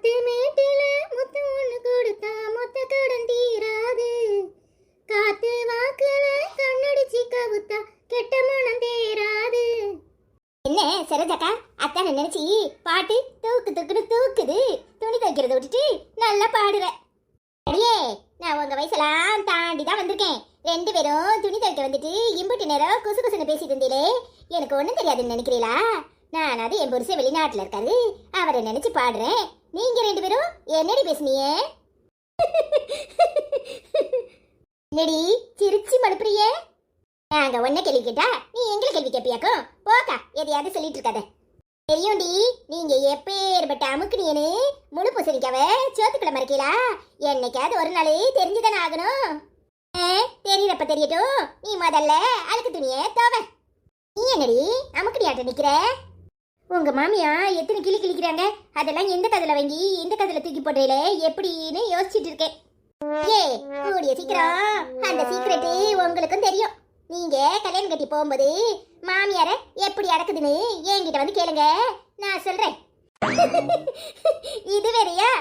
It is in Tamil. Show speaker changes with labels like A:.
A: ஆத்து மேட்டில முத்து ஒண்ணு கொடுத்தா மொத்த கடன் தீராது. காத்து வாக்குல கண்ணடிச்சு கவுத்தா கெட்ட மனம் தேராது. என்ன சரோஜாக்கா, அத்தான நினைச்சி பாட்டு தூக்கு தூக்குன்னு தூக்குது. துணி துவைக்கிறத விட்டுட்டு நல்லா பாடுற. அடியே, நான் உங்க வயசெல்லாம் தாண்டி தான் வந்திருக்கேன். 2 பேரும் துணி துவைக்க வந்துட்டு இம்புட்டு நேரம் குசு குசுன்னு பேசிட்டு இருந்தீங்களே, எனக்கு ஒண்ணும் தெரியாதுன்னு நினைக்கிறீங்களா? நான் அது என் புருஷன் வெளிநாட்டுல இருக்காரு, அவரை நினைச்சு பாடுறேன். நீங்க 2 பேரும் என்னடி பேசுனீங்க? என்னடி சிரிச்சு மடுப்புறிய? நாங்க ஒன்ன கேள்வி கேட்டா நீ எங்களை கேள்வி கேட்பியாக்கும். போக்கா, எதையாவது சொல்லிட்டு இருக்காத. தெரியும்டி, நீங்க எப்பேற்பட்ட அமுக்குனியனு முழு பூசணிக்காவ சோத்துக்குள்ள மறைக்கலா. என்னைக்காவது ஒரு நாளே தெரிஞ்சுதானே ஆகணும். தெரியறப்ப தெரியட்டும், நீ முதல்ல அழுக்கு துணிய தோவ. நீ என்னடி அமுக்குனியாட்ட நிக்கிற? உங்க மாமியா எத்தனை கிளி கிளிக்கிறாங்க, அதெல்லாம் எந்த கதில வாங்கி எந்த கதில தூக்கி போடுறீல எப்படின்னு யோசிச்சுட்டு இருக்கேன். ஏ, கூடிய சீக்கிரம் அந்த சீக்கிரட்டு உங்களுக்கும் தெரியும். நீங்க கல்யாணம் கட்டி போகும்போது மாமியார எப்படி அடக்குதுன்னு என்கிட்ட வந்து கேளுங்க, நான் சொல்றேன். இது வேறையா?